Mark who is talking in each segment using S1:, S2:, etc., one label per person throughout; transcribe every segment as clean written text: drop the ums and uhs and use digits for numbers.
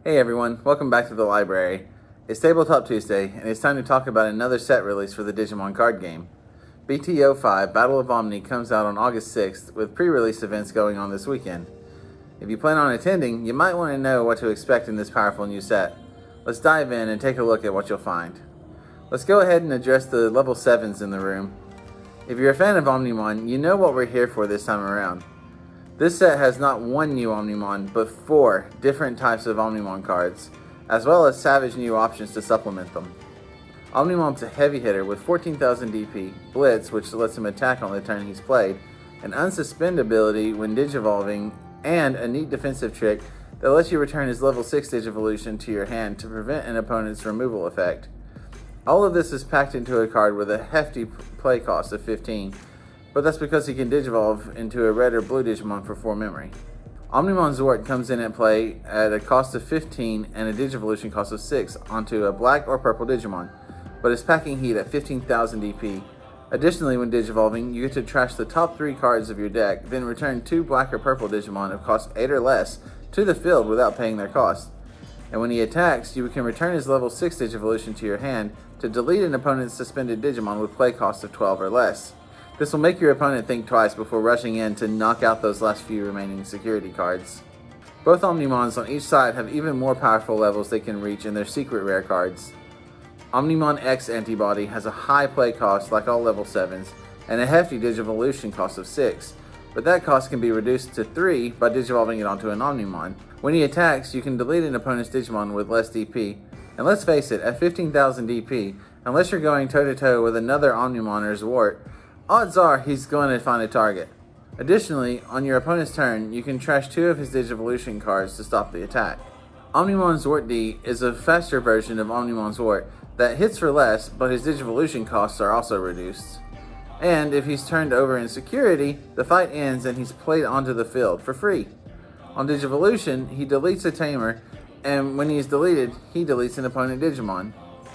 S1: Hey everyone, welcome back to the library. It's Tabletop Tuesday, and it's time to talk about another set release for the Digimon Card Game. BT05 Battle of Omni comes out on August 6th, with pre-release events going on this weekend. If you plan on attending, you might want to know what to expect in this powerful new set. Let's dive in and take a look at what you'll find. Let's go ahead and address the level 7s in the room. If you're a fan of Omnimon, you know what we're here for this time around. This set has not one new Omnimon, but 4 different types of Omnimon cards, as well as savage new options to supplement them. Omnimon's a heavy hitter with 14,000 DP, Blitz, which lets him attack on the turn he's played, an unsuspend ability when digivolving, and a neat defensive trick that lets you return his level 6 Digivolution to your hand to prevent an opponent's removal effect. All of this is packed into a card with a hefty play cost of 15, but that's because he can digivolve into a red or blue Digimon for 4 memory. Omnimon Zort comes in at play at a cost of 15 and a Digivolution cost of 6 onto a black or purple Digimon, but is packing heat at 15,000 DP. Additionally, when digivolving, you get to trash the top 3 cards of your deck, then return 2 black or purple Digimon of cost 8 or less to the field without paying their cost. And when he attacks, you can return his level 6 Digivolution to your hand to delete an opponent's suspended Digimon with play cost of 12 or less. This will make your opponent think twice before rushing in to knock out those last few remaining security cards. Both Omnimons on each side have even more powerful levels they can reach in their secret rare cards. Omnimon X Antibody has a high play cost like all level 7s, and a hefty Digivolution cost of 6, but that cost can be reduced to 3 by digivolving it onto an Omnimon. When he attacks, you can delete an opponent's Digimon with less DP, and let's face it, at 15,000 DP, unless you're going toe-to-toe with another Omnimon or Zwart, odds are he's going to find a target. Additionally, on your opponent's turn, you can trash 2 of his Digivolution cards to stop the attack. Omnimon Zwart D is a faster version of Omnimon Zwart that hits for less, but his Digivolution costs are also reduced. And if he's turned over in security, the fight ends and he's played onto the field for free. On Digivolution, he deletes a Tamer, and when he is deleted, he deletes an opponent Digimon.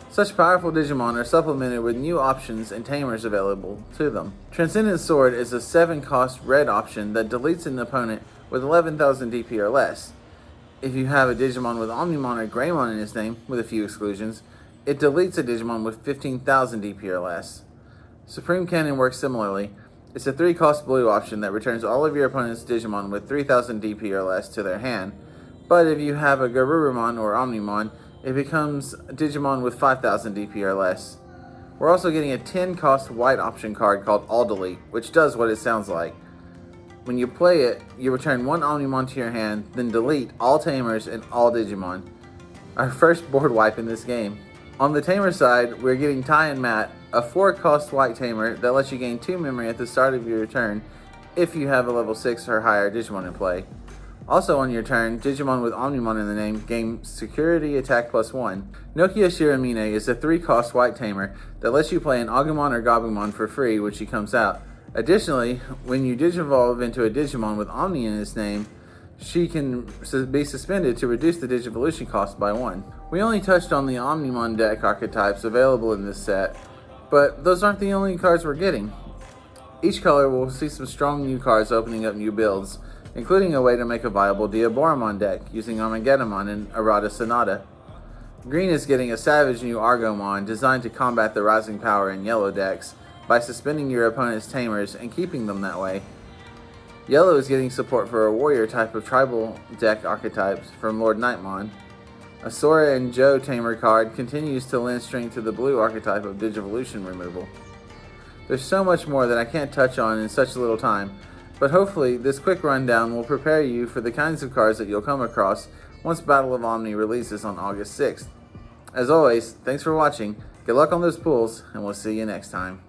S1: Such powerful Digimon are supplemented with new options and tamers available to them. Transcendent Sword is a 7-cost red option that deletes an opponent with 11,000 DP or less. If you have a Digimon with Omnimon or Greymon in his name, with a few exclusions, it deletes a Digimon with 15,000 DP or less. Supreme Cannon works similarly. It's a 3-cost blue option that returns all of your opponent's Digimon with 3,000 DP or less to their hand, but if you have a Garurumon or Omnimon, it becomes Digimon with 5,000 DP or less. We're also getting a 10-cost white option card called All Delete, which does what it sounds like. When you play it, you return 1 Omnimon to your hand, then delete all Tamers and all Digimon. Our first board wipe in this game. On the Tamer side, we're getting Ty and Matt, a 4-cost white Tamer that lets you gain 2 memory at the start of your turn if you have a level 6 or higher Digimon in play. Also on your turn, Digimon with Omnimon in the name gain Security Attack +1. Nokia Shiramine is a 3-cost white Tamer that lets you play an Agumon or Gabumon for free when she comes out. Additionally, when you Digivolve into a Digimon with Omni in its name, she can be suspended to reduce the Digivolution cost by 1. We only touched on the Omnimon deck archetypes available in this set, but those aren't the only cards we're getting. Each color will see some strong new cards opening up new builds, including a way to make a viable Diaboromon deck using Armageddonmon and Arata Sonata. Green is getting a savage new Argomon designed to combat the rising power in yellow decks by suspending your opponent's Tamers and keeping them that way. Yellow is getting support for a warrior type of tribal deck archetypes from Lord Nightmon. A Sora and Joe Tamer card continues to lend strength to the blue archetype of Digivolution removal. There's so much more that I can't touch on in such little time, but hopefully this quick rundown will prepare you for the kinds of cards that you'll come across once Battle of Omni releases on August 6th. As always, thanks for watching, good luck on those pulls, and we'll see you next time.